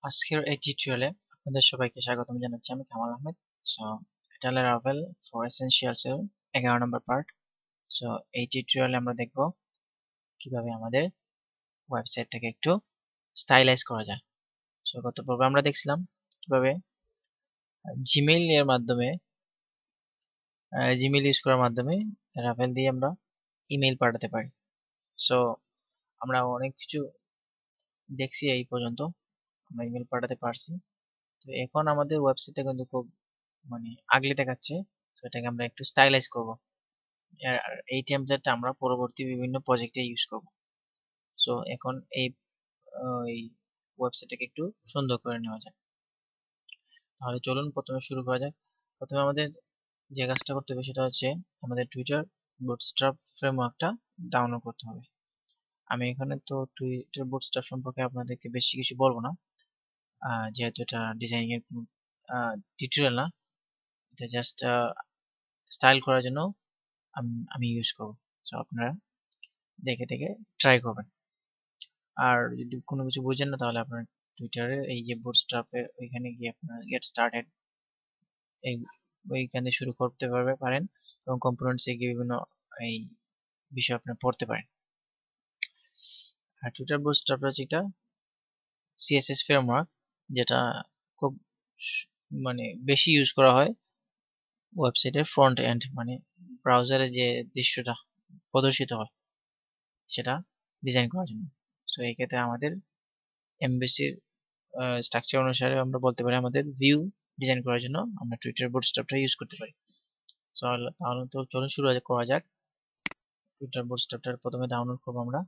আজকের এই টিউটোরিয়ালে আপনাদের সবাইকে স্বাগতম জানাচ্ছি। আমি কামাল আহমেদ। সো এটা হলো রাভেল ফর এসেনশিয়ালস এর 11 নম্বর পার্ট। সো এই টিউটোরিয়ালে আমরা দেখব কিভাবে আমাদের ওয়েবসাইটটাকে একটু স্টাইলাইজ করা যায়। সো গত পর্বে আমরা দেখছিলাম কিভাবে জিমেইল এর মাধ্যমে জিমেইল ইউজ করার মাধ্যমে রাভেল দিয়ে আমরা ইমেইল পাঠাতে পারি। সো আমরা অনেক কিছু দেখছি এই পর্যন্ত, আমরা ইমেইল পাঠাতে পারছি। তো এখন আমাদের ওয়েবসাইটটা কিন্তু খুব আগলি দেখাচ্ছে। তো এটাকে আমরা একটু স্টাইলাইজ করব। আর এই টেমপ্লেটটা আমরা পরবর্তী বিভিন্ন প্রজেক্টে ইউজ করব। সো এখন এই ওয়েবসাইটটাকে একটু সুন্দর করে নেওয়া যায়। তাহলে চলুন প্রথমে শুরু করা যাক। প্রথমে আমাদের যে কাজটা করতে হবে সেটা হচ্ছে আমাদের টুইটার বুটস্ট্র্যাপ ফ্রেমওয়ার্কটা ডাউনলোড করতে হবে। আমি এখানে তো টুইটার বুটস্ট্র্যাপ সম্পর্কে আপনাদেরকে বেশি কিছু বলবো না, যেহেতু এটা ডিজাইনিং এর কোনো টিউটোরিয়াল না, এটা জাস্ট স্টাইল করার জন্য আমি ইউজ করব। সো আপনারা দেখে দেখে ট্রাই করবেন। আর যদি কোনো কিছু বুঝেন না তাহলে আপনার টুইটারে এই যে বুটস্ট্র্যাপের ওইখানে গিয়ে আপনার গেট স্টার্টেড এই ওইখানে শুরু করতে পারেন এবং কম্পোনেন্টসে গিয়ে বিভিন্ন এই বিষয় আপনি পড়তে পারেন। আর টুইটার বুটস্ট্র্যাপ হচ্ছে একটা সিএসএস ফ্রেমওয়ার্ক, যেটা খুব বেশি ইউজ করা হয় ওয়েবসাইটের ফ্রন্ট এন্ড, ব্রাউজারে যে দৃশ্যটা প্রদর্শিত হয় সেটা ডিজাইন করার জন্য। সো এই ক্ষেত্রে আমাদের এমভিসির স্ট্রাকচার অনুসারে আমরা বলতে পারি আমাদের ভিউ ডিজাইন করার জন্য আমরা টুইটার বুটস্ট্র্যাপটা ইউজ করতে পারি। তাহলে তো চলুন শুরু করা যাক। টুইটার বুটস্ট্র্যাপটা প্রথমে ডাউনলোড করবো আমরা,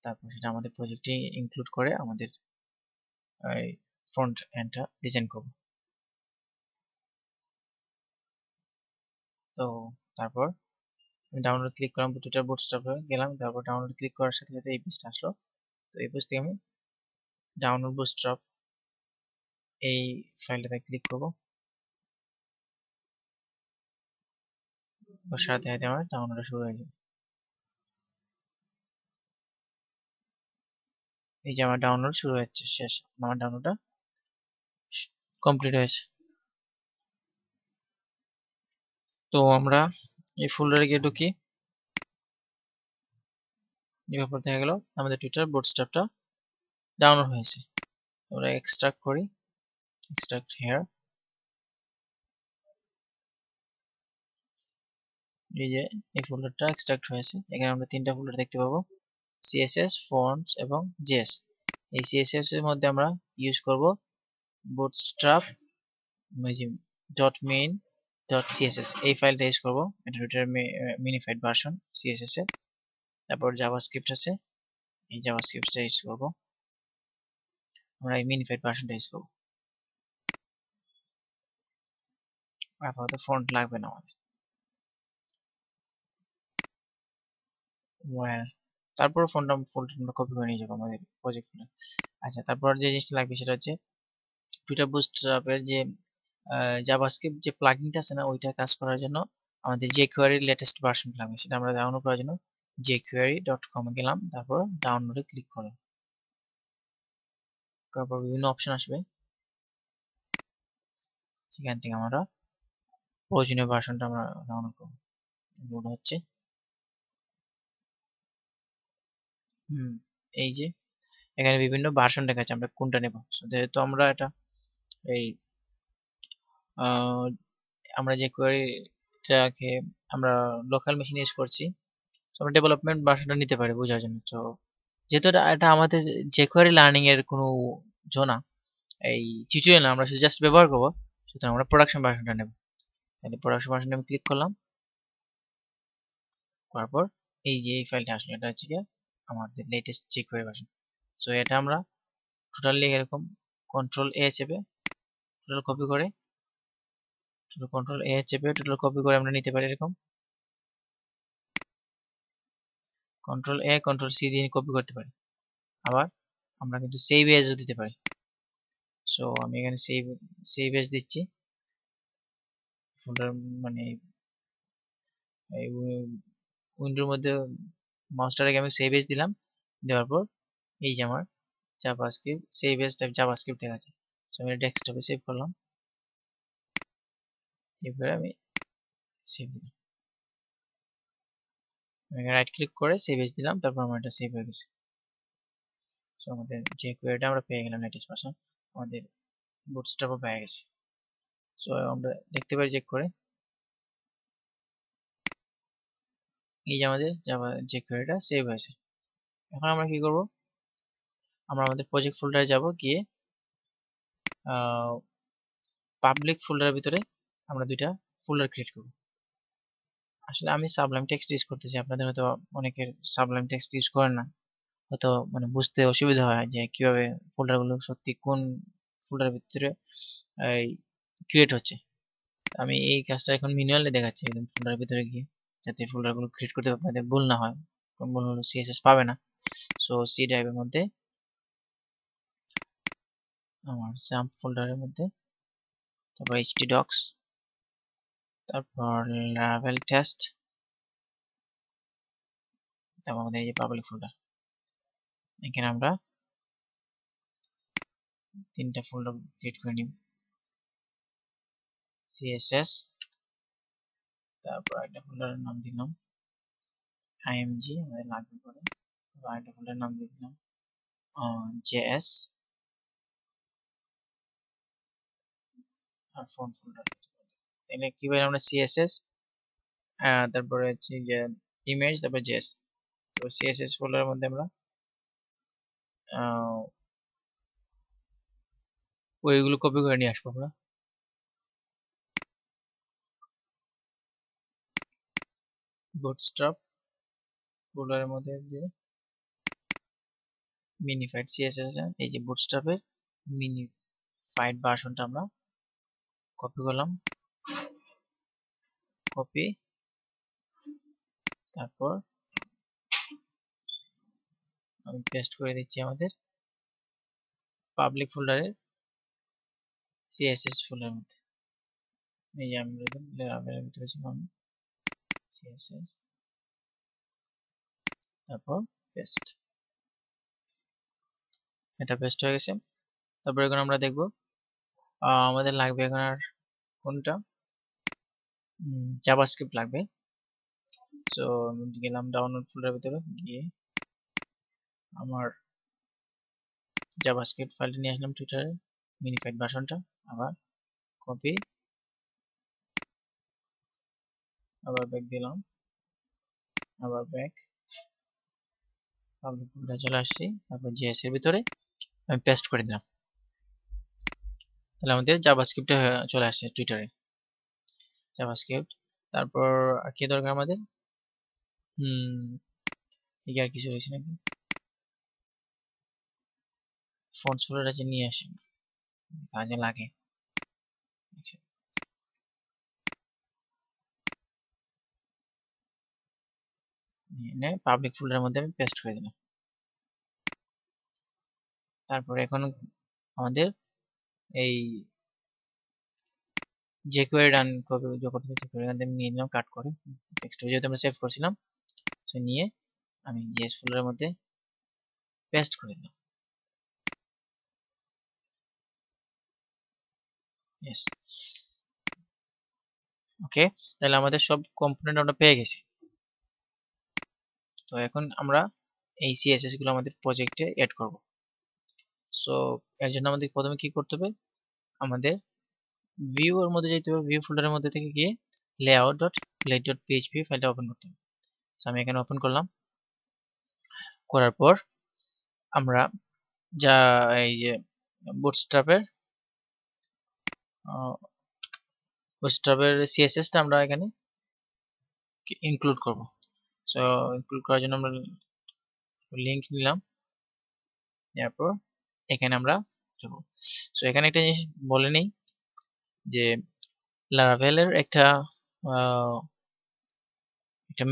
তারপর সেটা আমাদের প্রজেক্টে ইনক্লুড করে আমাদের ফ্রন্ট এন্ডটা ডিজাইন করব। তো তারপর ডাউনলোড ক্লিক করলাম, টুইটার বুটস্ট্র্যাপে গেলাম, তারপর ডাউনলোড ক্লিক করার সাথে সাথে এই পেজটা আসলো। তো এই পেজ থেকে আমি ডাউনলোড বুটস্ট্র্যাপ এই ফাইলটাতে ক্লিক করব। সাথে সাথে আমার ডাউনলোড শুরু হয়ে যাবে। এই যে আমার ডাউনলোড শুরু হচ্ছে, শেষ, আমার ডাউনলোডটা কমপ্লিট হয়েছে। তো আমরা এই ফোল্ডারে গিয়ে ঢুকি, এরপর দেখা গেল আমাদের টুইটার বুটস্ট্র্যাপটা ডাউনলোড হয়েছে। আমরা এক্সট্রাক্ট করি, এক্সট্রাক্ট হেয়ার। এই যে এই ফোল্ডারটা এক্সট্রাক্ট হয়েছে। এখানে আমরা তিনটা ফোল্ডার দেখতে পাবো, সিএসএস, ফন্টস এবং জেএস। এই সিএসএস এর মধ্যে আমরা ইউজ করব bootstrap dot main dot CSS, এই ফাইলটা ইউজ করব। এটা টুইটার মিনিফাইড ভার্সন সিএসএস এর। তারপর জাভাস্ক্রিপ্ট আছে, এই জাভাস্ক্রিপ্টটা ইউজ করব। আমরা এই মিনিফাইড ভার্সনটা ইউজ করব। আপাতত ফন্ট লাগবে না আমাদের। তারপর ফোল্ডার আমরা কপি করে নিয়ে যাবো আমাদের প্রজেক্টে। আচ্ছা, তারপর যে জিনিসটা লাগবে সেটা হচ্ছে টুইটার বুটস্ট্র্যাপের যে জাভাস্ক্রিপ্ট যে প্লাগইনটা আছে না, ওইটা কাজ করার জন্য আমাদের jQuery লেটেস্ট ভার্সন লাগবে। সেটা আমরা ডাউনলোড করার জন্য jQuery.com এ গেলাম, তারপর ডাউনলোডে ক্লিক করলাম। তারপর বিভিন্ন অপশন আসবে, সেখান থেকে আমরা প্রয়োজনীয় ভার্সনটা আমরা ডাউনলোড করব। লোড হচ্ছে। এই যে এখানে বিভিন্ন ভার্সন দেখাচ্ছে, আমরা কোনটা নেব। যেহেতু আমরা এটা এই আমরা যে কোয়েরিটাকে আমরা লোকাল মেশিনে ইউজ করছি, আমরা ডেভেলপমেন্ট ভার্সনটা নিতে পারি বোঝার জন্য। তো যেহেতু এটা আমাদের jQuery লার্নিং এর কোনো জোনা এই টিউটোরিয়াল না, আমরা শুধু জাস্ট ব্যবহার করবো, সুতরাং আমরা প্রোডাকশন ভার্সনটা নেব। তাহলে প্রোডাকশন ভার্সনে আমি ক্লিক করলাম, করার পর এই যে এই ফাইলটা আসলো, এটা হচ্ছে আমাদের লেটেস্ট jQuery ভার্সন। সো এটা আমরা টোটালি এরকম কন্ট্রোল এ চেপে টোটাল কপি করে আমরা নিতে পারি। এরকম কন্ট্রোল এ কন্ট্রোল সি দিয়ে কপি করতে পারি। আবার আমরা কিন্তু সেভ এজও দিতে পারি। সো আমি এখানে সেভ এজ দিচ্ছি। ফোল্ডার এই উইন্ডোর মধ্যে মাউসটা রেখে আমি সেভ এজ দিলাম। দেওয়ার পর এই যে আমার JavaScript save age type JavaScript দেখাচ্ছে। তো আমি ডেস্কটপে সেভ করলাম, এরপরে আমি সেভ দিলাম, রাইট ক্লিক করে সেভ এজ দিলাম, তারপর আমার এটা সেভ হয়ে গেছে। সো আমাদের যে কোয়েরিটা আমরা পেয়ে গেলাম 90%, আমাদের বুটস্ট্র্যাপও পেয়ে গেছে। সো আমরা দেখতে পারি চেক করে, এই যে আমাদের জাভা যে কোয়েরিটা সেভ হয়েছে। এখন আমরা কি করব, আমরা আমাদের প্রজেক্ট ফোল্ডারে যাব, গিয়ে পাবলিক ফোল্ডারের ভিতরে আমরা দুইটা ফোল্ডার ক্রিয়েট করব। আসলে আমি সাবলাইম টেক্সট ইউজ করতেছি, আপনাদের হয়তো অনেকের সাবলাইম টেক্সট ইউজ করেন না, হয়তো মানে বুঝতে অসুবিধা হয় যে কিভাবে ফোল্ডারগুলো সত্যি কোন ফোল্ডারের ভিতরে এই ক্রিয়েট হচ্ছে। আমি এই কাজটা এখন ম্যানুয়ালি দেখাচ্ছি একদম ফোল্ডারের ভিতরে গিয়ে, যাতে ফোল্ডারগুলো ক্রিয়েট করতে আপনাদের ভুল না হয়, কোন ভুল হলে সিএসএস পাবে না। সো সি ড্রাইভের মধ্যে আমার জাম্প ফোল্ডারের মধ্যে, তারপর htdocs, তারপর লারাভেল টেস্ট, তারপর আমাদের এই যে পাবলিক ফোল্ডার, এখানে আমরা তিনটা ফোল্ডার ক্রিয়েট করে নিব। CSS, তারপর একটা ফোল্ডারের নাম দিলাম img, আমাদের লাগবে পরে, আরেকটা ফোল্ডারের নাম দিয়ে দিলাম js, আর ফন্ট ফোল্ডার। তাহলে কি বলে আমরা CSS, তারপরে হচ্ছে যে ইমেজ, তারপর js। তো CSS ফোল্ডারের মধ্যে আমরা ওইগুলো কপি করে নিয়ে আসবো আমরা। বুটস্ট্র্যাপ ফোল্ডারের মধ্যে যে মিনিফাইড CSS আছে, এই যে বুটস্ট্র্যাপের মিনিফাইড ভার্সনটা আমরা কপি করলাম, কপি, তারপর আমি পেস্ট করে দিচ্ছি আমাদের পাবলিক ফোল্ডারের CSS ফোল্ডারের মধ্যে। এই যে আমি লারাভেলের ভিতরে ছিলাম CSS, তারপর পেস্ট, এটা পেস্ট হয়ে গেছে। তারপর এখন আমরা দেখব আমাদের লাগবে এখন আর কোনটা, জাভাস্ক্রিপ্ট লাগবে। সো আমি গেলাম ডাউনলোড ফোল্ডারের ভিতরে, গিয়ে আমার জাভাস্ক্রিপ্ট ফাইলটা নিয়ে আসলাম টুইটারে মিনিফাইড ভার্সনটা, আবার কপি, আবার ব্যাক দিলাম, আবার ব্যাক, পাবলিক ফোল্ডারে চলে আসছি, তারপর জেএস এর ভিতরে আমি পেস্ট করে দিলাম। তাহলে আমাদের জাভাস্ক্রিপ্ট চলে আসছে টুইটারে, জাভাস্ক্রিপ্ট। তারপর আর কি দরকার আমাদের, এই আর কিছু রয়েছে নাকি, ফন্ট ফোল্ডার আছে, নিয়ে আসি, কাজে লাগে। পাবলিক ফোল্ডারের মধ্যে আমি পেস্ট করে দিলাম। তারপরে এখন আমাদের এই যে কোয়েরি রান করবে যখন আমি নিয়ে নিলাম কাট করে, টেক্সট যেহেতু আমরা সেভ করছিলাম, সো নিয়ে আমি জেএস ফোল্ডারের মধ্যে পেস্ট করে দিলাম। ইয়েস, ওকে। তাহলে আমাদের সব কম্পোনেন্ট আমরা পেয়ে গেছি। তো এখন আমরা এই সিএসএস গুলো আমাদের প্রজেক্টে এড করব। সো এর জন্য আমাদের প্রথমে কি করতে হবে, আমাদের ভিউ এর মধ্যে যেতে হবে, ভিউ ফোল্ডারের মধ্যে থেকে গিয়ে layout.plate.php ফাইলটা ওপেন করতে হবে। সো আমি এখানে ওপেন করলাম, করার পর আমরা যা এই যে বুটস্ট্র্যাপের সিএসএসটা আমরা এখানে ইনক্লুড করব। সো ইনক্লুড করার জন্য আমরা লিংক নিলাম, এরপর এখানে আমরা যাব। সো এখানে একটা জিনিস বলে নেই যে লারাভেলের একটা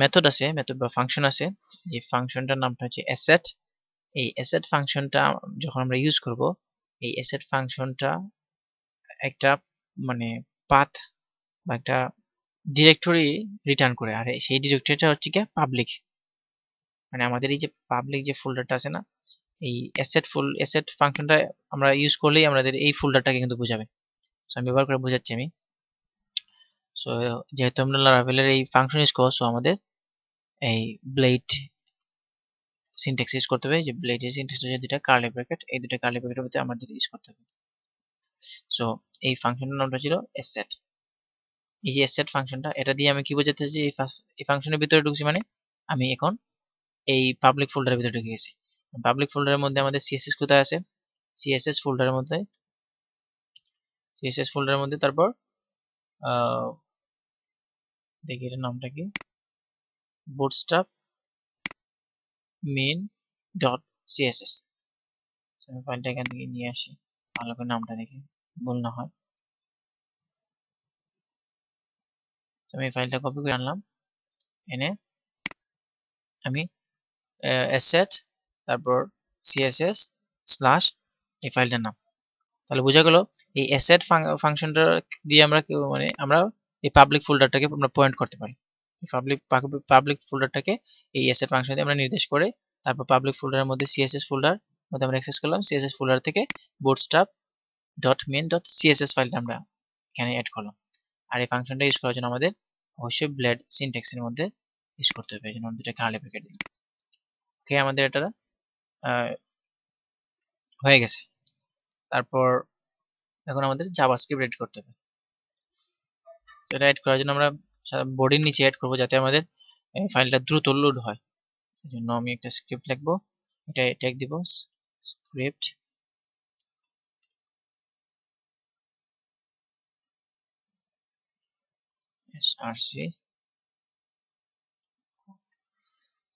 মেথড আছে, মেথড বা ফাংশন আছে, যে ফাংশনটার নামটা হচ্ছে অ্যাসেট। এই অ্যাসেট ফাংশনটা যখন আমরা ইউজ করব, এই অ্যাসেট ফাংশনটা একটা মানে পাথ বা একটা ডিরেক্টরি রিটার্ন করে, আর সেই ডিরেক্টরিটা হচ্ছে কি পাবলিক, মানে আমাদের এই যে পাবলিক যে ফোল্ডারটা আছে না, এই অ্যাসেট ফাংশনটা আমরা ইউজ করলেই আমাদের এই ফোল্ডারটাকে কিন্তু বোঝাবে। সো আমি ব্যবহার করে বোঝাচ্ছি আমি। সো যেহেতু আমরা লারাভেলের এই ফাংশন ইউজ করব, সো আমাদের এই ব্লেড সিনট্যাক্স ইউজ করতে হবে। যে ব্লেডের সিনট্যাক্সটা যে দুটা কার্লি ব্র্যাকেট, এই দুটা কার্লি ব্র্যাকেটের মধ্যে আমাদের ইউজ করতে হবে। সো এই ফাংশনের নামটা ছিল অ্যাসেট। এই যে অ্যাসেট ফাংশনটা, এটা দিয়ে আমি কি বোঝাতে চাইছি, এই ফাংশনের ভিতরে ঢুকছি মানে আমি এখন এই পাবলিক ফোল্ডারের ভিতরে ঢুকে গেছি। পাবলিক ফোল্ডারের মধ্যে আমাদের সিএসএস কোথায় আছে, সিএসএস ফোল্ডারের মধ্যে তারপর দেখি এটার নামটা কি, বুটস্ট্র্যাপ মেইন ডট সিএসএস। আমি ফাইলটা এখান থেকে নিয়ে আসি, ভালো করে নামটা দেখে ভুল না হয়। আমি ফাইলটা কপি করে আনলাম, এনে আমি অ্যাসেট তারপর সিএসএস স্ল্যাশ এই ফাইলটার নাম। তাহলে বোঝা গেল এই অ্যাসেট ফাংশনটা দিয়ে আমরা মানে আমরা এই পাবলিক ফোল্ডারটাকে আমরা পয়েন্ট করতে পারি। পাবলিক ফোল্ডারটাকে এই অ্যাসেট ফাংশন দিয়ে আমরা নির্দেশ করে তারপর পাবলিক ফোল্ডারের মধ্যে সিএসএস ফোল্ডার মধ্যে আমরা অ্যাক্সেস করলাম, সিএসএস ফোল্ডার থেকে bootstrap dot main dot CSS ফাইলটা আমরা এখানে অ্যাড করলাম। আর এই ফাংশনটা ইউজ করার জন্য আমাদের অবশ্যই ব্লেড সিনট্যাক্সের মধ্যে ইউজ করতে হবে, এই জন্য দুটো কার্লি ব্র্যাকেট দিলাম। ওকে, আমাদের এটা হয়ে গেছে। তারপর এখন আমাদের জাভাস্ক্রিপ্ট এড করতে হবে। এটা এড করার জন্য আমরা বডির নিচে এড করব যাতে আমাদের ফাইলটা দ্রুত লোড হয়। এই জন্য আমি একটা স্ক্রিপ্ট লিখবো, এটা ট্যাগ দিব স্ক্রিপ্ট src।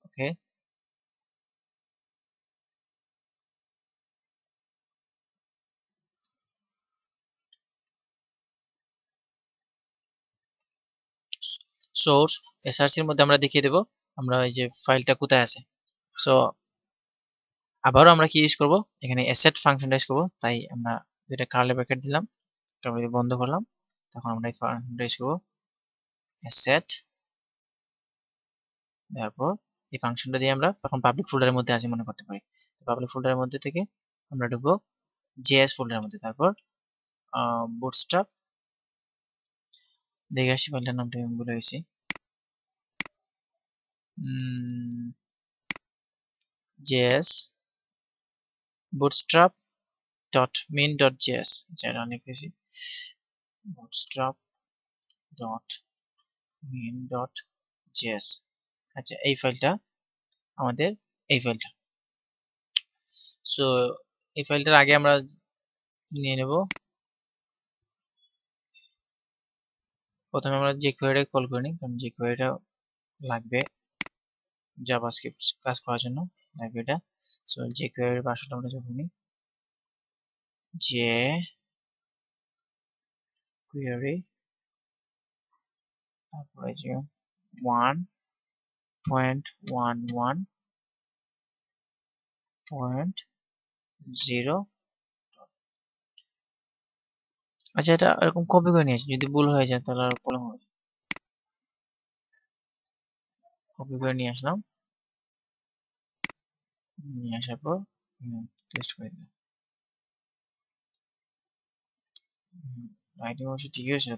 ওকে, সোর্স src এর মধ্যে আমরা দেখিয়ে দেব আমরা এই যে ফাইলটা কোথায় আছে। সো আবারও আমরা কি ইউজ করব, এখানে অ্যাসেট ফাংশনটা ইউজ করব, তাই আমরা যেটা কার্লি ব্র্যাকেট দিলাম তারপরে বন্ধ করলাম, তখন আমরা এই ফাংশনটা ইউজ করব অ্যাসেট। তারপর এই ফাংশনটা দিয়ে আমরা এখন পাবলিক ফোল্ডারের মধ্যে আছে মনে করতে পারি। পাবলিক ফোল্ডারের মধ্যে থেকে আমরা ঢুকবো জেএস ফোল্ডারের মধ্যে, তারপর বুটস্ট্র্যাপ দেখে আসি ফাইলটার নামটা আমি ভুলে গেছি, JS bootstrap dot main dot js, যেটা লিখেছি bootstrap dot main dot js। আচ্ছা, এই ফাইলটা আমাদের এই ফাইলটা। সো এই ফাইলটার আগে আমরা নিয়ে নেব, প্রথমে আমরা যে কোয়েরিটা কল করে নিই, কারণ যে কোয়েরিটা লাগবে জাভাস্ক্রিপ্ট কাজ করার জন্য লাগবে এটা। সো যে কোয়েরির ভাষাটা আমরা যখন নিই, যে কোয়েরি তারপরে যে 1.11.0। আচ্ছা, এটা এরকম কপি করে নিয়ে আসি, যদি ভুল হয়ে যায় তাহলে আর প্রবলেম হবে। কপি করে নিয়ে আসলাম, নিয়ে আসার পর টেস্ট করে দিলাম, রাইটিং অবশ্য ঠিকই হয়েছে।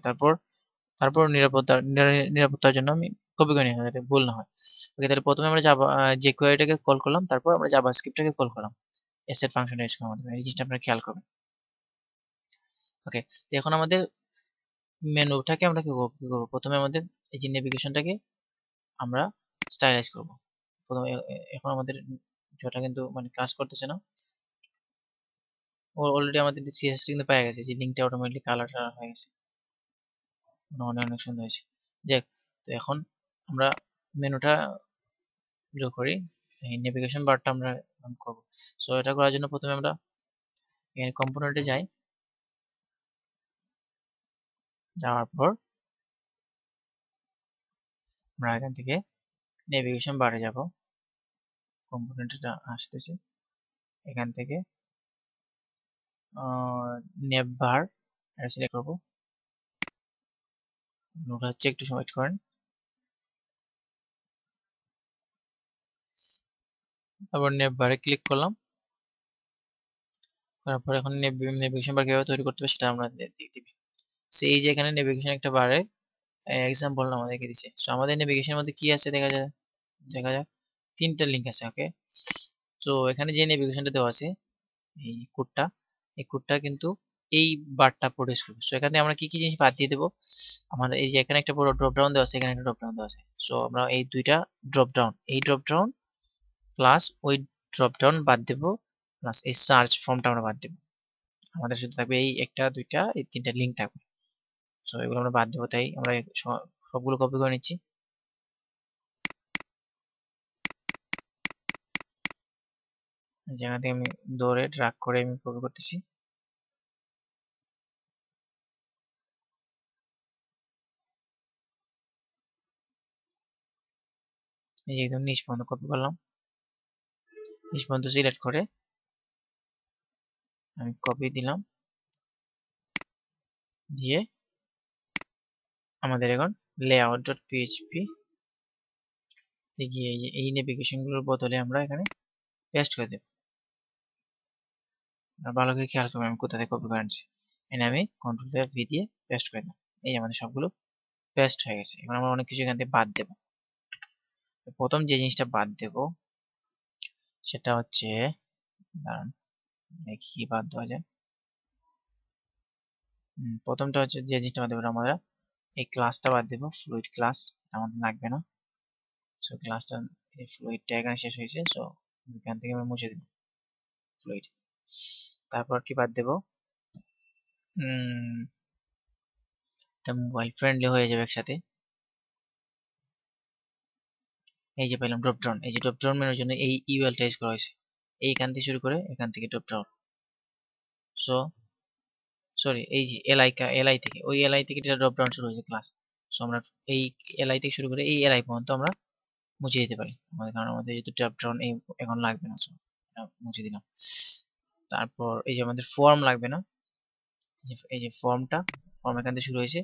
তারপর নিরাপত্তার জন্য আমি কপি করে নিয়ে আসলাম যাতে ভুল না হয়। ওকে, তাহলে প্রথমে আমরা যে কোয়েরিটাকে কল করলাম, তারপর আমরা জাভাস্ক্রিপ্টটাকে কল করলাম অ্যাসেট ফাংশনটা ইউজ করার মাধ্যমে। এই জিনিসটা আপনারা খেয়াল করবেন। ওকে, তো এখন আমাদের মেনুটাকে আমরা কি করবো, প্রথমে আমাদের এই যে নেভিগেশনটাকে আমরা স্টাইলাইজ করব। প্রথমে এখন আমাদের যেটা কিন্তু মানে কাজ করতেছে না, অলরেডি আমাদের সিএসএস কিন্তু পেয়ে গেছে, যে লিঙ্কটা অটোমেটিক কালার হয়ে গেছে, অনেক অনেক সুন্দর হয়েছে। যাক, তো এখন আমরা মেনুটা যোগ করি, এই নেভিগেশন বারটা আমরা করব। সো এটা করার জন্য প্রথমে আমরা এখানে কম্পোনেন্টে যাই, যাওয়ার পর আমরা এখান থেকে নেভিগেশন বারে যাব, কম্পোনেন্টটা আসতেছে এখান থেকে নেভ বার এটা সিলেক্ট করবো, ওটা হচ্ছে একটু সময় করেন। তারপর নেভ বারে ক্লিক করলাম, তারপর এখন নেভিগেশন বার কিভাবে তৈরি করতে হবে সেটা আমরা দিবি। এই যে এখানে নেভিগেশন একটা বারের এক্সাম্পল আমাদেরকে দিচ্ছে। সো আমাদের নেভিগেশনের মধ্যে কি আছে দেখা যাক 3টা লিঙ্ক আছে। ওকে, তো এখানে যে নেভিগেশনটা দেওয়া আছে এই কোডটা কিন্তু এই বারটা প্রডিউস করবে। সো এখানে আমরা কি কি জিনিস বাদ দিয়ে দেবো, আমাদের এই যে এখানে একটা বড় ড্রপ ডাউন দেওয়া আছে, এখানে একটা ড্রপ ডাউন দেওয়া আছে। সো আমরা এই দুইটা ড্রপ ডাউন, এই ড্রপ ডাউন প্লাস ওই ড্রপ ডাউন বাদ দেবো, প্লাস এই সার্চ ফর্মটা আমরা বাদ দেবো। আমাদের শুধু থাকবে এই একটা দুইটা এই 3টা লিঙ্ক থাকবে। সো এগুলো আমরা বাদ দেবো, তাই আমরা সবগুলো কপি করে নিচ্ছি। যেখান থেকে আমি দৌড়ে ড্রাগ করে আমি কপি করতেছি। এই যে একদম নিচ পর্যন্ত কপি করলাম, নিচ পর্যন্ত সিলেক্ট করে আমি কপি দিলাম, দিয়ে আমাদের এখন layout.php গিয়ে এই নেভিগেশন গুলোর বদলে আমরা এখানে পেস্ট করে দেব। ভালো করে খেয়াল করবেন আমি কোথা থেকে কপি করে আনছি। এখানে আমি Ctrl+V দিয়ে পেস্ট করে দিলাম। এই আমাদের সবগুলো পেস্ট হয়ে গেছে। এখন আমরা অনেক কিছু এখান থেকে বাদ দেব। প্রথম যে জিনিসটা বাদ দেব সেটা হচ্ছে, দাঁড়ান দেখি কি বাদ দেওয়া যায়। প্রথমটা হচ্ছে যে জিনিসটা বাদ দেবো, আমরা এই ক্লাসটা বাদ দেবো, ফ্লুইড ক্লাস আমাদের লাগবে না। সো ক্লাসটা এই ফ্লুইডটা এখানে শেষ হয়েছে। সো এখান থেকে আমরা মুছে দিলাম ফ্লুইড। তারপর কি বাদ দেবো, এটা মোবাইল ফ্রেন্ডলি হয়ে যাবে একসাথে। এই যে পেলাম ড্রপ ডাউন, এই যে ড্রপ ডাউন মেনুর জন্য এই ইউএলটা ইউজ করা হয়েছে। এইখান থেকে শুরু করে এখান থেকে ড্রপ ডাউন। সো সরি, এই যে এলআই থেকে ওই এলআই থেকে যেটা ড্রপ ডাউন শুরু হয়েছে ক্লাস। সো আমরা এই এলআই থেকে শুরু করে এই এলআই পর্যন্ত আমরা মুছে দিতে পারি আমাদের, কারণ আমাদের যেহেতু ড্রপ ডাউন এখন লাগবে না। সো মুছে দিলাম। তারপর এই যে আমাদের ফর্ম লাগবে না, এই যে ফর্ম এখান থেকে শুরু হয়েছে।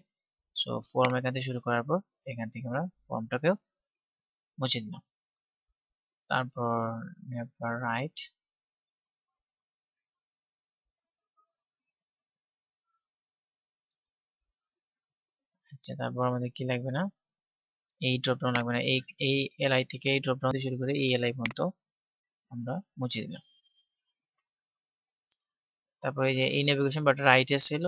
সো ফর্ম এখান থেকে শুরু করার পর এখান থেকে আমরা ফর্মটাকেও মুছে দিলাম। তারপর নেভার রাইট, আচ্ছা তারপর আমাদের কি লাগবে না, এই ড্রপ ডাউন লাগবে না, এই এলআই থেকে এই ড্রপ ডাউন থেকে শুরু করে এই এলআই পর্যন্ত আমরা মুছে দিলাম। তারপরে এই যে এই নেভিগেশন বারটা রাইটে ছিল,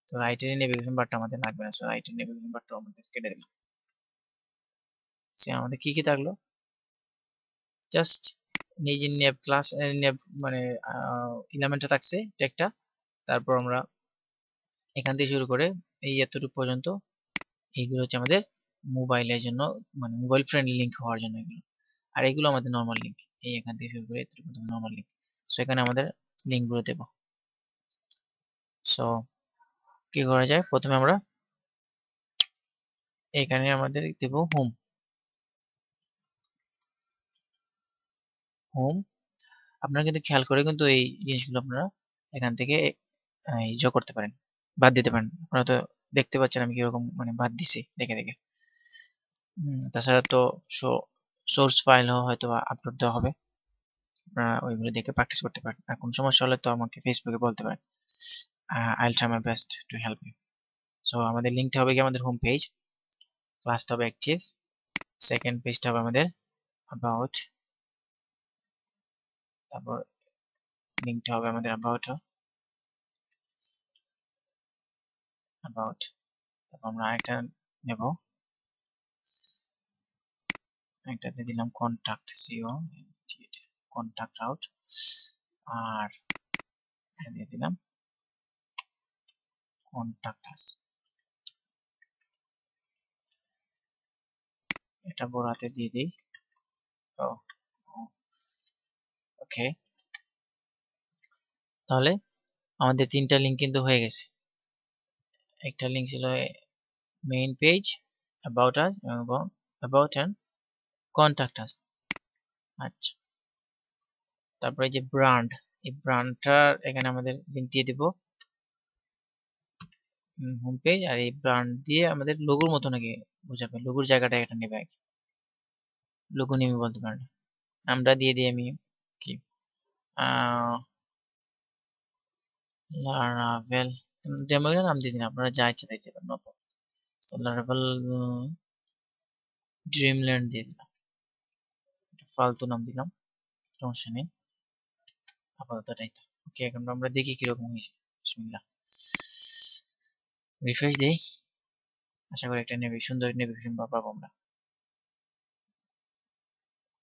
তো রাইটের নেভিগেশন বারটা আমাদের লাগবে না। সো রাইটের নেভিগেশন বারটা আমাদের কেটে দিলাম। সে আমাদের কি কি থাকলো, জাস্ট নিজে নেভ ক্লাস নেভ মানে এলিমেন্টটা থাকছে টেকটা। তারপর আমরা এখান থেকে শুরু করে এই এতটুকু পর্যন্ত এইগুলো হচ্ছে আমাদের মোবাইলের জন্য, মানে মোবাইল ফ্রেন্ডলি লিঙ্ক হওয়ার জন্য এগুলো। আর এগুলো আমাদের নর্মাল লিঙ্ক, এই এখান থেকে শুরু করে এতটুকু নর্মাল লিঙ্ক। সো এখানে আমাদের লিঙ্কগুলো দেবো। সো কি করা যায়, প্রথমে আমরা এখানে আমাদের দেব হোম। আপনারা কিন্তু খেয়াল করে কিন্তু এই জিনিসগুলো আপনারা এখান থেকে যোগ করতে পারেন, বাদ দিতে পারেন। আপনারা তো দেখতে পাচ্ছেন আমি কিরকম মানে বাদ দিছি দেখে দেখে। তাছাড়া তো সোর্স ফাইল হয়তো আপলোড দেওয়া হবে, আপনারা ওইগুলো দেখে প্র্যাকটিস করতে পারেন। আর কোনো সমস্যা হলে তো আমাকে ফেসবুকে বলতে পারেন। I'll try my best to help you. So আমাদের লিঙ্কটা হবে কি আমাদের হোম পেজ, ক্লাসটা হবে অ্যাক্টিভ, সেকেন্ড পেজটা হবে আমাদের অ্যাবাউট, তারপর লিঙ্কটা হবে আমাদের অ্যাবাউট, তারপর আমরা আরেকটা নেব, একটাতে দিলাম কন্টাক্ট সিও কন্টাক্ট আউট, আর দিয়ে দিলাম কন্টাক্ট আস। এটা বড় হাতে দিয়ে দিই। ওকে, তাহলে আমাদের 3টা লিঙ্ক কিন্তু হয়ে গেছে। একটা লিঙ্ক ছিল মেইন পেজ, অ্যাবাউট আস এবং অ্যাবাউট এন্ড কন্টাক্ট আস। আচ্ছা, তারপরে যে ব্র্যান্ড, এই ব্র্যান্ডটার এখানে আমাদের লিঙ্ক দিয়ে দিব হোম পেজ, আর এই ব্র্যান্ড দিয়ে আমাদের লোগোর মতো নাকি বোঝাবে, লোগোর জায়গাটা এটা নেবে আর কি, লোগো নেমে বলতে পারেন। আমরা দিয়ে দিই আমি কি লারাভেল ডেমোর নাম দিয়ে দিন, আপনারা যা ইচ্ছা দিতে পারেন। তো লারাভেল ড্রিমল্যান্ড দিয়ে দিলাম, ফালতু নাম দিলাম, সমস্যা নেই, আপাতত এটাই তো। ওকে, এখন আমরা দেখি কিরকম হয়েছে। বিসমিল্লাহ, রিফ্রেশ দেই, আশা করি একটা সুন্দর নেভিগেশন বার পাবো আমরা।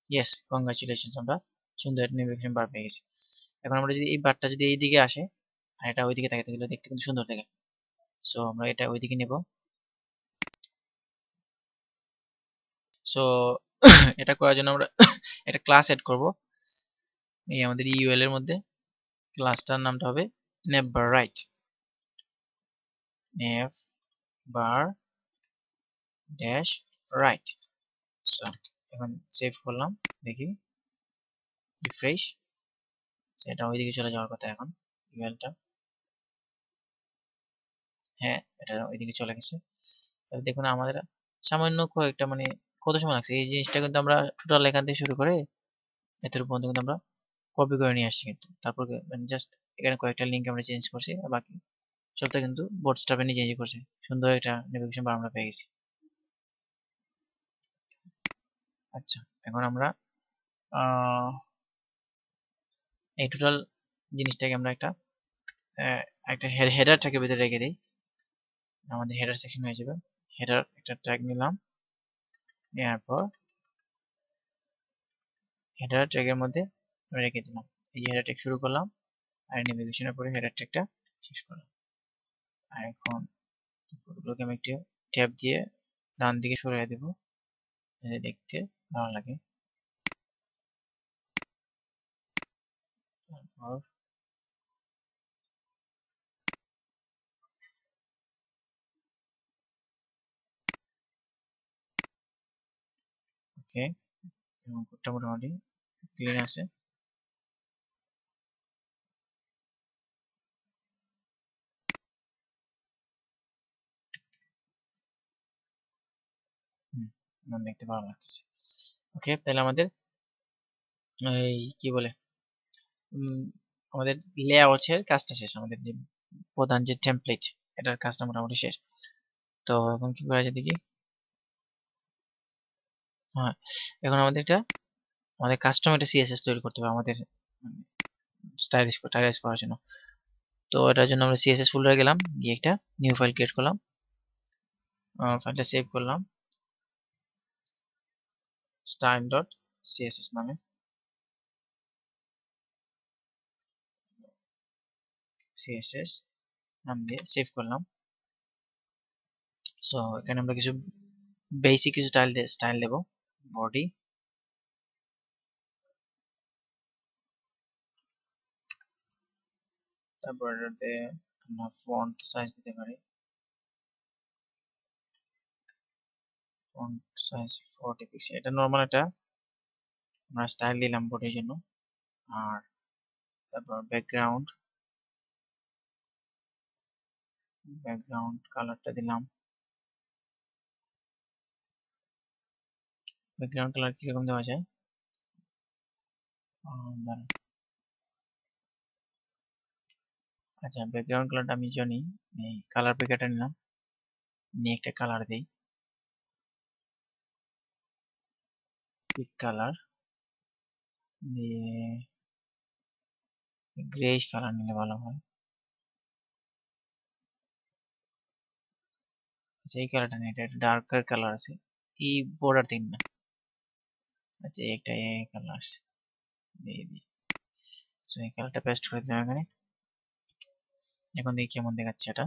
ইয়েস, কংগ্রাচুলেশনস, আমরা সুন্দর একটা নেভিগেশন বার পেয়ে গেছি। এখন আমরা যদি এই বারটা যদি এই দিকে আসে আর এটা ওইদিকে থাকে তাহলে দেখতে কিন্তু সুন্দর থাকে। সো আমরা এটা ওইদিকে নেব। সো এটা করার জন্য আমরা একটা ক্লাস এড করব এই আমাদের ইউএল এর মধ্যে। ক্লাসটার নামটা হবে নেভার রাইট, নেভ বার ড্যাশ রাইট। সো এখন সেভ করলাম, দেখি রিফ্রেশ, সেটা ওইদিকে চলে যাওয়ার কথা এখন ইউএলটা। হ্যাঁ, এটা ওইদিকে চলে গেছে। তাহলে দেখুন আমাদের সামান্য কয়েকটা মানে কত সময় লাগছে এই জিনিসটা, কিন্তু আমরা টোটাল এখান থেকে শুরু করে এতটুকু পর্যন্ত কিন্তু আমরা কপি করে নিয়ে আসছি কিন্তু। তারপর মানে জাস্ট এখানে কয়েকটা লিঙ্ক আমরা চেঞ্জ করছি, আর বাকি সবটা কিন্তু বোটস্ট্র্যাপে নিজে নিজে করছে। সুন্দর একটা নেভিগেশন বার আমরা পেয়ে গেছি। আচ্ছা, এখন আমরা এই টোটাল জিনিসটাকে আমরা একটা একটা হেডারটাকে ভিতরে রেখে দিই, আমাদের হেডার সেকশন হয়ে যাবে। হেডার একটা ট্যাগ নিলাম, নেওয়ার পর হেডার ট্যাগের মধ্যে রেখে দিলাম। এই যে হেডার ট্যাগ শুরু করলাম আর নেভিগেশনের পরে হেডার ট্যাগটা শেষ করলাম। আর এখন পুরোগুলোকে আমি একটু ট্যাব দিয়ে ডান দিকে সরিয়ে দেবো যাতে দেখতে ভালো লাগে। তারপর ওকে, এবং কোডটা মোটামুটি ক্লিন আছে। আমার দেখতে ভালো লাগতেছে। ওকে, তাহলে আমাদের এই কি বলে আমাদের লেআউটের কাজটা শেষ, আমাদের যে প্রধান যে টেমপ্লেট এটার কাজটা মোটামুটি শেষ। তো এখন কি করা যায় দেখি। হ্যাঁ, এখন আমাদের এটা আমাদের কাস্টম একটা সিএসএস তৈরি করতে হবে আমাদের স্টাইলিশ করার জন্য। তো এটার জন্য আমরা সিএসএস ফোল্ডারে গেলাম, গিয়ে একটা নিউ ফাইল ক্রিয়েট করলাম, ফাইলটা সেভ করলাম স্টাইল ডট সিএসএস নামে। সিএসএস নাম দিয়ে সেভ করলাম। সো এখানে আমরা কিছু বেসিক কিছু স্টাইল দেব। বডি, তারপর এটাতে আমরা ফন্ট সাইজ দিতে পারি, ফন্ট সাইজ 40 পিক্সেল, এটা নরমাল একটা আমরা স্টাইল দিলাম বডির জন্য। আর তারপর ব্যাকগ্রাউন্ড কালারটা দিলাম। ব্যাকগ্রাউন্ড কালার কিরকম দেওয়া যায়, দাঁড়ান। আচ্ছা, ব্যাকগ্রাউন্ড কালারটা আমি জানি, এই কালার প্যাকেটটা নিলাম, নিয়ে একটা কালার দিই, পিক কালার দিয়ে গ্রেইশ কালার নিলে ভালো হয়। আচ্ছা, এই কালারটা নেই, এটা একটা ডার্কার কালার আছে, এই বর্ডার দিন না। আচ্ছা, একটা কালার আছে, দিয়ে দিই। সো এই কালারটা পেস্ট করে দিলাম এখানে। এখন দেখি কেমন দেখাচ্ছে এটা।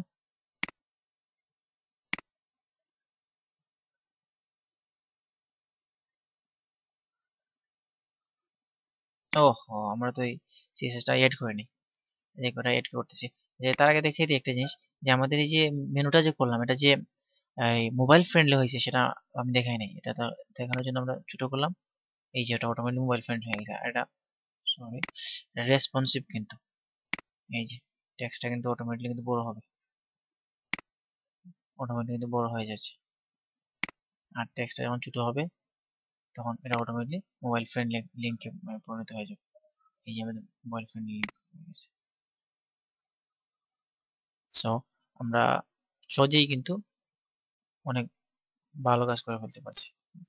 ওহো, আমরা তো এই সিএসএসটা এড করিনি, দেখো এটা এড করতেছি। যে তার আগে দেখিয়ে দিই একটা জিনিস, যে আমাদের এই যে মেনুটা যে করলাম এটা যে মোবাইল ফ্রেন্ডলি হয়েছে সেটা আমি দেখাই নাই। এটা তো দেখানোর জন্য আমরা ছোট করলাম, এই যে এটা অটোমেটিক মোবাইল ফ্রেন্ডলি হয়ে গেছে। আর এটা সরি, রেসপন্সিভ কিন্তু, এই যে টেক্সটটা কিন্তু অটোমেটিকলি কিন্তু বড় হবে, অটোমেটিক কিন্তু বড় হয়ে যাচ্ছে। আর টেক্সটটা যখন ছোট হবে তখন এটা অটোমেটিকলি মোবাইল ফ্রেন্ডলি লিঙ্কে পরিণত হয়ে যাবে। এই যে আমাদের মোবাইল ফ্রেন্ডলি লিঙ্ক হয়ে গেছে। সো আমরা সহজেই কিন্তু অনেক ভালো কাজ করে ফেলতে পারছি,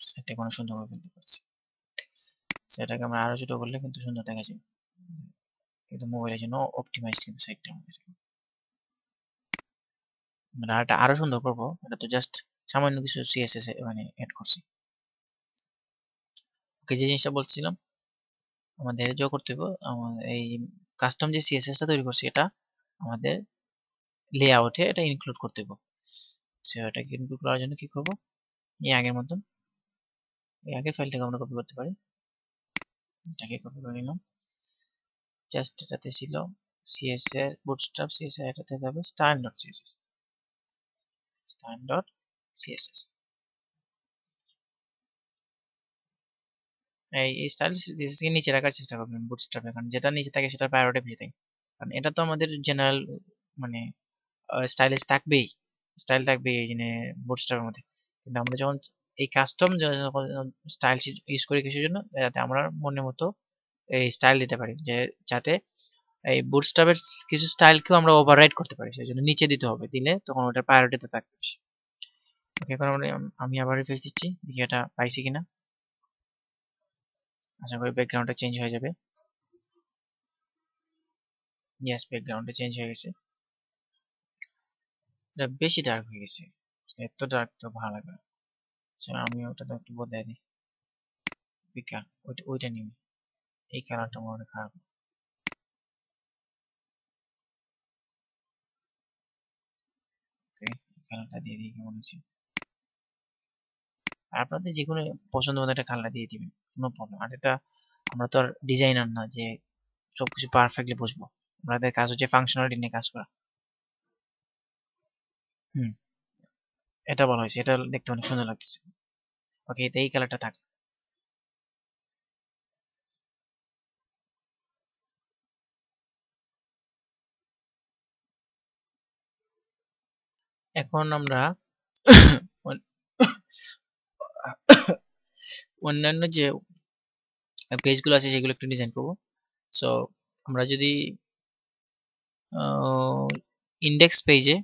সেটা কোনো সুন্দর করে ফেলতে পারছি। সেটাকে আমরা আরো ছোট করলে কিন্তু সুন্দর দেখা যাবে, কিন্তু মোবাইলের জন্য অপটিমাইজড কিন্তু সাইটটা আমাদের। আমরা এটা আরো সুন্দর করবো, এটা তো জাস্ট সামান্য কিছু সিএসএস মানে এড করছি। ওকে, যে জিনিসটা বলছিলাম, আমাদের যা করতে হবে, আমাদের এই কাস্টম যে সিএসএসটা তৈরি করছি এটা আমাদের লেআউটে এটা ইনক্লুড করতে হবে। সো এটাকে ইনক্লুড করার জন্য কি করব, এই আগের মতন এই আগের ফাইলটাকে আমরা কপি করতে পারি, এটাকে কপি করে নিলাম। জাস্ট এটাতে ছিল সিএসএস বুটস্ট্র্যাপ সিএসএস, এটাতে যাবে style.css, style.css। এই স্টাইল কে নিচে রাখার চেষ্টা করবেন বুটস্ট্র্যাপে, কারণ যেটা নিচে থাকে সেটা প্রায়োরিটি পেয়ে থাকে। কারণ এটা তো আমাদের জেনারেল মানে স্টাইলিশ থাকবেই, স্টাইল থাকবেই এই জন্য বুটস্ট্র্যাপের মধ্যে। কিন্তু আমরা যখন এই কাস্টম স্টাইল ইউজ করি কিছুর জন্য, যাতে আমরা মনের মতো এই স্টাইল দিতে পারি, যে যাতে এই বুটস্ট্র্যাপের কিছু স্টাইলকেও আমরা ওভাররাইড করতে পারি, সেই জন্য নিচে দিতে হবে, দিলে তখন ওটার প্রায়োরিটিতে থাকবে বেশি। ওকে, এখন আমি আবার রিফ্রেশ দিচ্ছি, দেখি এটা পাইছি কিনা। আশা করি ব্যাকগ্রাউন্ডটা চেঞ্জ হয়ে যাবে। ইয়েস, ব্যাকগ্রাউন্ডটা চেঞ্জ হয়ে গেছে, এটা বেশি ডার্ক হয়ে গেছে, এত ডার্ক তো ভালো লাগে না। আমি ওটা তো একটু বদলাই দিই, বিকাল ওইটা নিবি, এই কালারটা মনে খারাপ। ওকে, কালারটা দিয়ে দিই কেমন হচ্ছে। আর আপনাদের যে কোনো পছন্দ মতো একটা কালার দিয়ে দিবেন, কোনো প্রবলেম। আর এটা আমরা তো আর ডিজাইনার না যে সবকিছু পারফেক্টলি বুঝবো, আমাদের কাজ হচ্ছে ফাংশনালিটি নিয়ে কাজ করা। হুম, এটা ভালো হয়েছে, এটা দেখতে অনেক সুন্দর লাগতেছে। ওকে, এই কালারটা থাক। এখন আমরা অন্যান্য যে পেজগুলো আছে সেগুলো একটু ডিজাইন করবো। সো আমরা যদি ইন্ডেক্স পেজে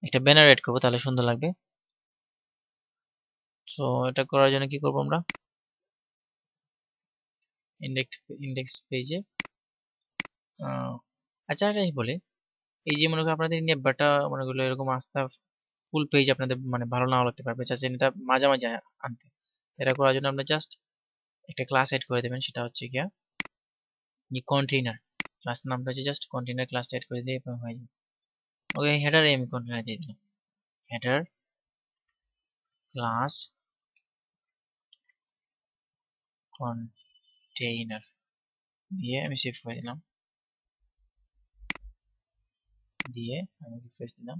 একটা ব্যানার এড করবো তাহলে সুন্দর লাগবে। সো এটা করার জন্য কি করবো, আমরা ইন্ডেক্স পেজে আচ্ছা একটা জিনিস বলি, এই যে মনে করেন আপনাদের নেটবারটা মনে করলো এরকম আস্থা ফুল পেজ আপনাদের মানে ভালো নাও লাগতে পারবে, চাচ্ছেন এটা মাঝামাঝি আনতে। এটা করার জন্য আমরা জাস্ট একটা ক্লাস এড করে দেবেন, সেটা হচ্ছে গিয়া কন্টেইনার। ক্লাস নামটা হচ্ছে জাস্ট কন্টেইনার, ক্লাসটা এড করে দিয়ে হয়ে যাবে। ওকে, হেডারে আমি কন্টেইনার দিয়ে দিলাম, হেডার ক্লাস কন্টেইনার দিয়ে আমি সেভ করে দিলাম, দিয়ে আমি রিফ্রেশ দিলাম,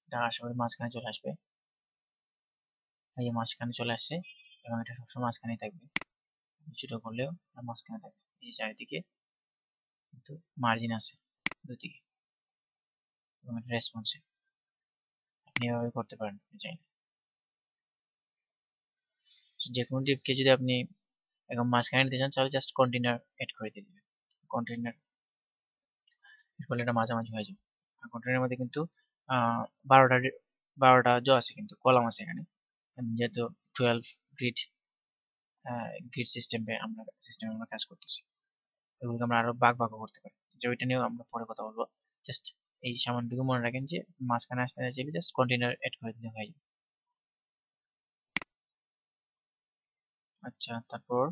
এটা আশা করি মাঝখানে চলে আসবে। এই যে মাঝখানে চলে আসছে, এবং এটা সবসময় মাঝখানেই থাকবে, ছোট করলেও মাঝখানে থাকবে। এই চারিদিকে কিন্তু মার্জিন আছে দুদিকে, এবং এটা রেসপন্সিভ, আপনি এভাবে করতে পারেন চাইলে। যে কোনো ডিপকে যদি আপনি একদম মাঝখানে নিতে চান তাহলে জাস্ট কন্টেইনার এড করে দিয়ে দিবেন, কন্টেইনার এড করলে এটা মাঝামাঝি হয়ে যাবে। আর কন্টেইনারের মধ্যে কিন্তু আহ 12টা 12টা আছে, কিন্তু কলাম আছে এখানে, যেহেতু 12 গ্রিড সিস্টেমে আমরা কাজ করতেছি, এগুলোকে আমরা আরো ভাগ করতে পারি, যে ওইটা নিয়েও আমরা পরে কথা বলবো। জাস্ট এই সামানটুকু মনে রাখেন যে মাঝখানে আসতে চাইলে জাস্ট কন্টেইনার এড করে দিলে হয়ে যাবে। আচ্ছা, তারপর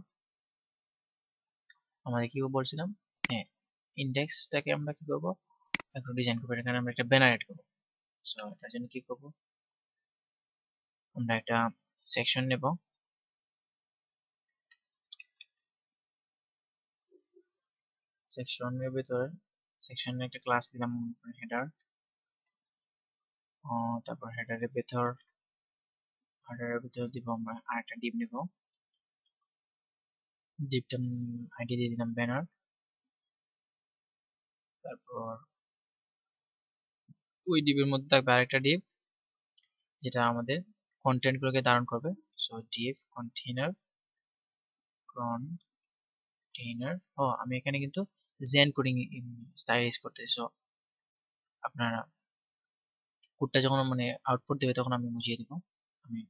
আমাদের কি বলছিলাম, হ্যাঁ, ইন্ডেক্সটাকে আমরা কি করবো, একটু ডিজাইন করবো, এখানে আমরা একটা ব্যানার এড করবো। সো এটার জন্য কি করবো, আমরা একটা সেকশন নেব, সেকশনের ভিতরে সেকশনের একটা ক্লাস দিলাম হেডার, তারপর হেডারের ভিতর দিব আমরা আরেকটা ডিপ নেব, ডিপটা আইডি দিয়ে দিলাম ব্যানার। তারপর ওই ডিপের মধ্যে থাকবে আরেকটা ডিপ, যেটা আমাদের কন্টেন্ট গুলোকে ধারণ করবে। সো ডিপ কন্টেইনার, আমি এখানে কিন্তু জেন কোডিং স্টাইল ইউজ করতেছি। সো আপনারা কোডটা যখন মানে আউটপুট দেবে তখন আমি বুঝিয়ে দেবো। আমি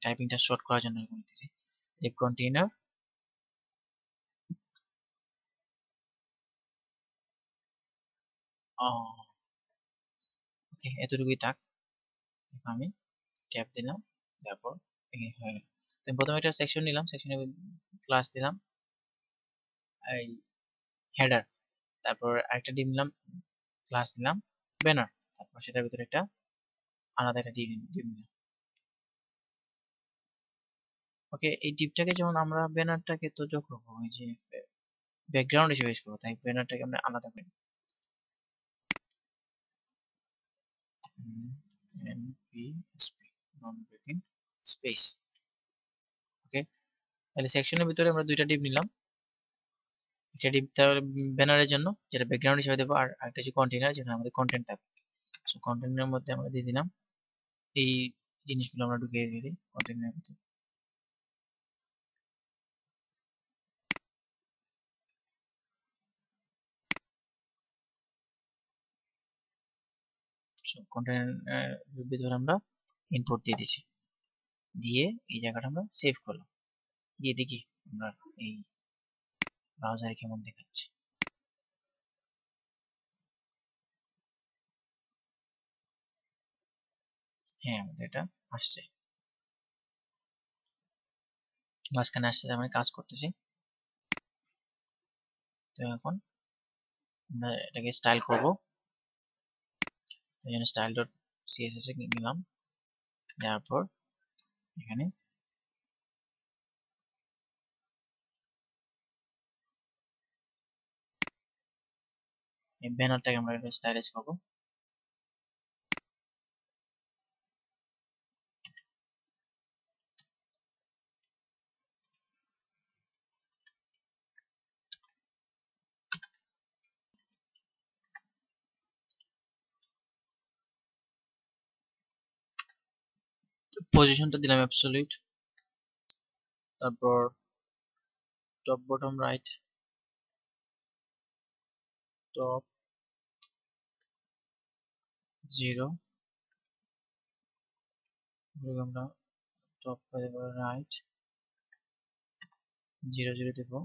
টাইপিংটা শর্ট করার জন্য এরকম লিখতেছি যে কন্টেইনার ওকে, এতটুকুই থাক। আমি ট্যাব দিলাম, তারপর হয়ে গেল। তো প্রথমে একটা সেকশন নিলাম, সেকশনে ক্লাস দিলাম এই হেডার, তারপর আরেকটা ডিভ নিলাম, ক্লাস দিলাম ব্যানার, তারপর সেটার ভিতরে একটা আলাদা একটা ডিভ নিলাম। ওকে, এই ডিভটাকে যেমন আমরা ব্যানারটাকে তো যোগ করবো ওই যে ব্যাকগ্রাউন্ড হিসেবে ইউজ করবো, তাই ব্যানারটাকে আমরা আলাদা করি। নন ব্রেকিং স্পেস। ওকে, তাহলে সেকশনের ভিতরে আমরা দুইটা ডিভ নিলাম, একটা ডিভ তাহলে ব্যানারের জন্য যেটা ব্যাকগ্রাউন্ড হিসেবে দেবো, আর একটা হচ্ছে কন্টেইনার যেখানে আমাদের কন্টেন্ট থাকবে। সো কন্টেইনারের মধ্যে আমরা দিয়ে দিলাম এই জিনিসগুলো, আমরা ঢুকিয়ে দিই কন্টেইনারের ভিতরে। সো কন্টেইনার ভিতরে আমরা ইনপুট দিয়ে দিছি, দিয়ে এই জায়গাটা আমরা সেভ করলাম, দিয়ে দেখি আমরা এই ব্রাউজারে কেমন দেখাচ্ছে। হ্যাঁ, আমাদের এটা আসছে, মাঝখানে আসছে, তার মানে কাজ করতেছি। তো এখন আমরা এটাকে স্টাইল করব, এই জন্য স্টাইল ডট সিএসএস এ নিলাম, দেওয়ার পর এখানে এই ব্যানারটাকে আমরা একটু স্টাইলিশ করবো। পজিশনটা দিলাম অ্যাবসলিউট, তারপর টপ বটম রাইট, টপ 0, আমরা টপ রাইট 0 0 দেবো,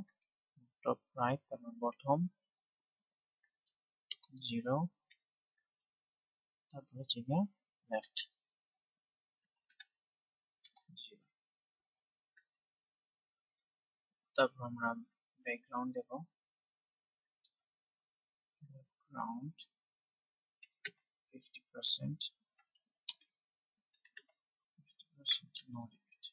টপ রাইট, তারপর বটম 0, তারপর হচ্ছে গিয়ে লেফট 0, তারপর আমরা ব্যাকগ্রাউন্ড দেবো, ব্যাকগ্রাউন্ড 50%, 50% নো রিপিট।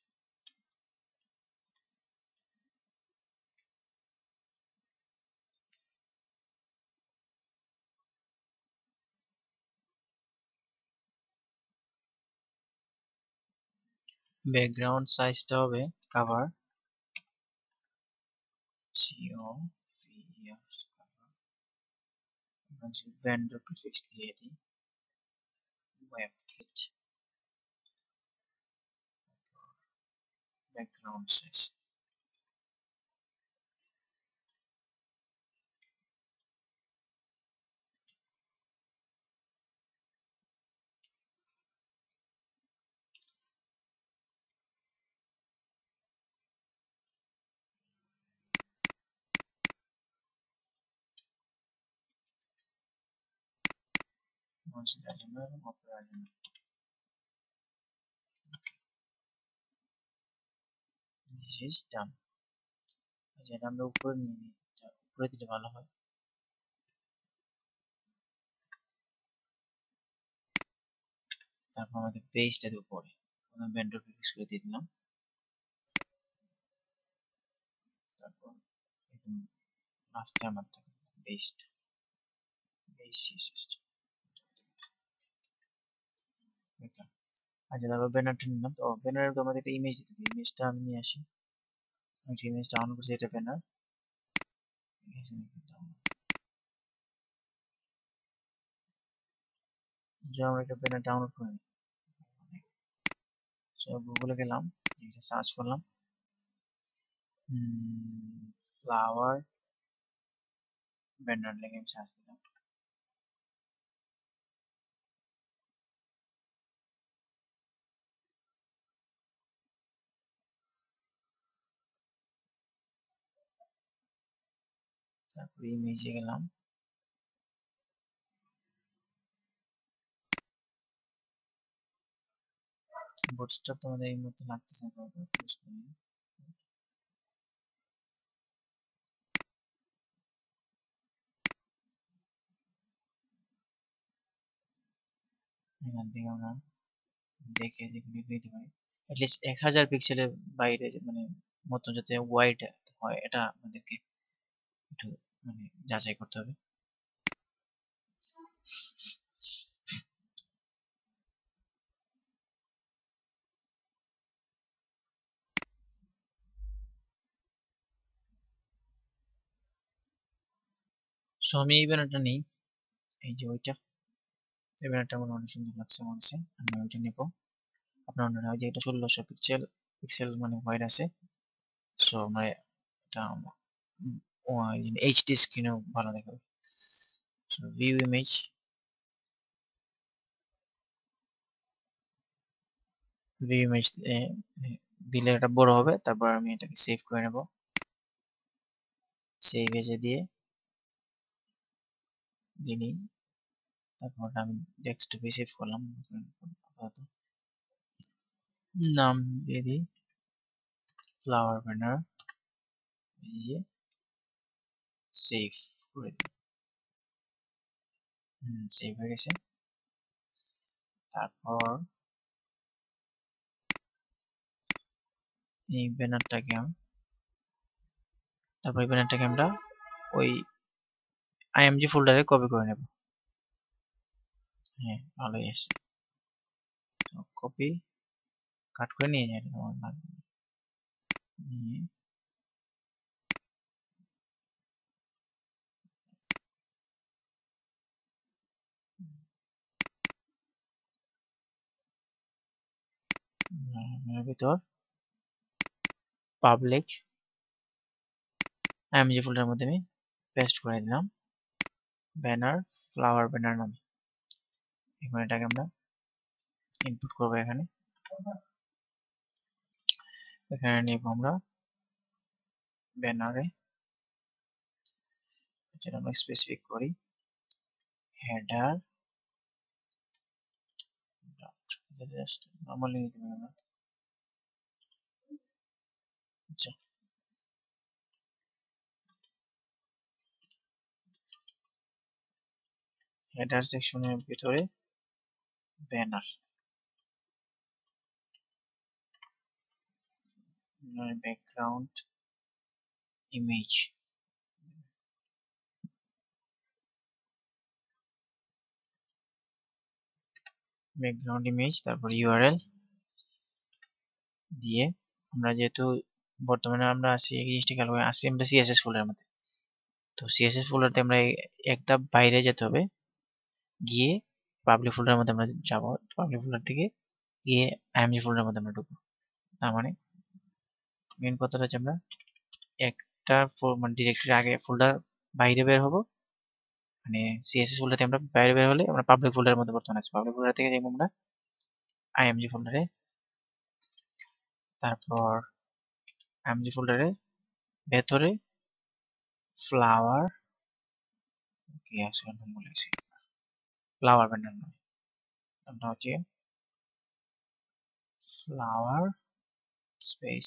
ব্যাকগ্রাউন্ড সাইজটা হবে কাভার জিও ভিএস কাভার, ভেন্ডর প্রিফিক্স দিয়ে দিই ওয়েব কিট, ব্যাকগ্রাউন্ড সাইজ মজিলার জন্য এবং অপেরার জন্য। This is done. যেটা আমরা উপরে নিয়ে নিই, উপরে দিলে ভালো হয়। তারপর আমাদের পেজটার উপরে ভেন্ডর প্রিফিক্স করে দিয়ে দিলাম, তারপর একদম লাস্টে আমার পেজটা পেজ সিএসএস। আচ্ছা, তারপর ব্যানারটা নিলাম, তো ব্যানারে তো আমাদের একটা ইমেজ দিতে হবে, ইমেজটা আমি নিয়ে আসি। আমি ইমেজটা অন করছি, এটা ব্যানার, আমরা একটা ব্যানার ডাউনলোড করে নিই। গুগলে গেলাম, এটা সার্চ করলাম ফ্লাওয়ার ব্যানার, লেগে আমি সার্চ দিলাম, ইমেজে গেলাম, বুটস্ট্র্যাপ তোমাদের এই মুহূর্তে লাগতেছে না, এখান থেকে আমরা দেখে যেগুলি নিতে পারি অ্যাটলিস্ট 1000 পিক্সেলের বাইরে মানে মতো যাতে ওয়াইড হয় এটা আমাদেরকে একটু মানে যাচাই করতে হবে। সো আমি এই ব্যানারটা নেই, এই যে ওইটা, এই ব্যানারটা আমার অনেক সুন্দর লাগছে মনে হচ্ছে, আমি ওইটা নেব। আপনার মনে হয় যে এটা 1600 পিক্সেল মানে হোয়াইট আছে, সো মানে এটা এইচডি স্ক্রিনেও ভালো দেখাবে। So view image, view image দিলে এটা বড় হবে, তারপর আমি এটাকে সেভ করে নেব, সেভ এজে দিয়ে দিনই, তারপর আমি ডেস্কটপে সেভ করলাম, নাম দিয়ে দিই ফ্লাওয়ার ব্যানার, এই যে সেভ করে দিই, সেভ হয়ে গেছে। তারপর এই ব্যানারটাকে আমরা ওই আইএমজি ফোল্ডারে কপি করে নেব। হ্যাঁ ভালোই আসছে, কপি কাট করে নিয়ে যাই, আমার লাগবে নিয়ে ভিতর পাবলিক আইএমজি ফোল্ডারের মধ্যে আমি পেস্ট করে দিলাম ব্যানার, ফ্লাওয়ার ব্যানার নামে। এখন এটাকে আমরা ইনপুট করবো এখানে, এখানে নিব আমরা ব্যানারে, যেটা আমরা স্পেসিফিক করি হেডার জাস্ট নরমালি নিতে পারি না। আচ্ছা হেডার সেকশনের ভিতরে banner, background image, background image, তারপর ইউআরএল দিয়ে আমরা যেহেতু বর্তমানে আমরা আছি এই জিনিসটা খেয়াল করে আসি আমরা সিএসএস ফোল্ডারের মধ্যে, তো সিএসএস ফোল্ডারতে আমরা একটা বাইরে যেতে হবে, গিয়ে পাবলিক ফোল্ডারের মধ্যে আমরা যাবো, পাবলিক ফোল্ডার থেকে গিয়ে আইএমজি ফোল্ডারের মধ্যে আমরা ঢুকবো। তার মানে মেন কথাটা হচ্ছে আমরা একটা মানে ডিরেক্টরি আগে ফোল্ডার বাইরে বের হবো, মানে সিএসএস ফোল্ডারতে আমরা বাইরে বের হলে আমরা পাবলিক ফোল্ডারের মধ্যে বর্তমানে আছি, পাবলিক ফোল্ডার থেকে যাবো আমরা আইএমজি ফোল্ডারে, তারপর আইএমজি ফোল্ডারে ভেতরে ফ্লাওয়ার কি আছে নাম বলেছি, ফ্লাওয়ার ব্যানার নয়, নামটা হচ্ছে flower space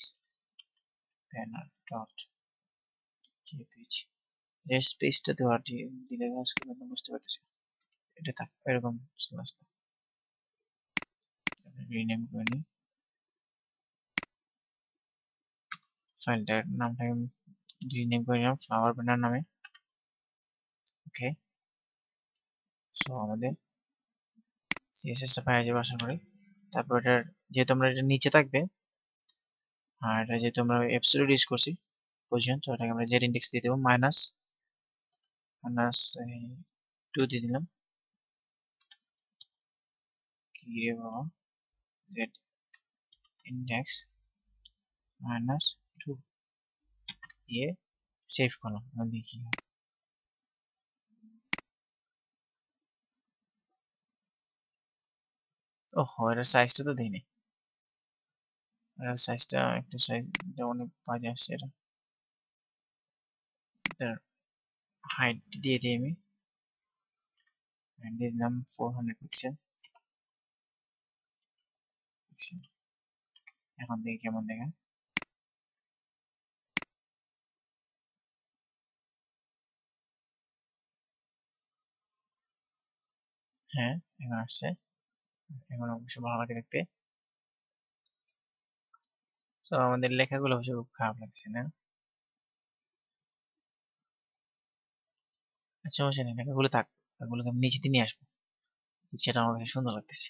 banner dot JPG. এর স্পেসটা দেওয়ার দিলে কাজ করবে না, বুঝতে পারতেছি, এটা থাক এরকম রাস্তা রিনেম করে নিই, ফাইলটার নামটাকে রিনেম করে নিলাম ফ্লাওয়ার ব্যানার নামে। ওকে, সো আমাদের সিএসএসটা পাওয়া যাবে আশা করি। তারপর এটার যেহেতু আমরা এটা নিচে থাকবে, আর এটা যেহেতু আমরা অ্যাবসলিউট ইউজ করছি পজিশন, তো এটাকে আমরা জেড ইন্ডেক্স দিয়ে দেবো মাইনাস মাইনাস 2 দিয়ে দিলাম, কি রে বাবা, জেড ইন্ডেক্স -2 দিয়ে সেভ করলাম, দেখি ওহো এটার সাইজটা তো দেয়নি, এটার সাইজটা একটু সাইজ অনেক বাজে আসছে এটা, হাইট দিয়ে দিই আমি, দিয়ে দিলাম 400 পিক্সেল। এখন দেখি কেমন দেখে। হ্যাঁ, এখন আসছে, এখন অবশ্য ভালো লাগে দেখতে। তো আমাদের লেখাগুলো অবশ্য খুব খারাপ লাগছে না? আচ্ছা, সমস্যা নেই, লেখাগুলো থাক, এগুলোকে আমি নিচেতে নিয়ে আসবো, সেটা আমার কাছে সুন্দর লাগতেছে।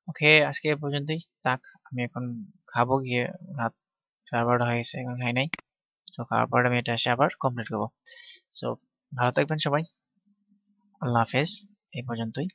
ওকে, আজকে এ পর্যন্তই থাক। আমি এখন খাবো গিয়ে, রাত 12:30 হয়ে গেছে, এখন খাই নাই। তো খাওয়ার পর আমি এটা এসে আবার কমপ্লিট করবো। সো ভালো থাকবেন সবাই, আল্লাহ হাফেজ, এই পর্যন্তই।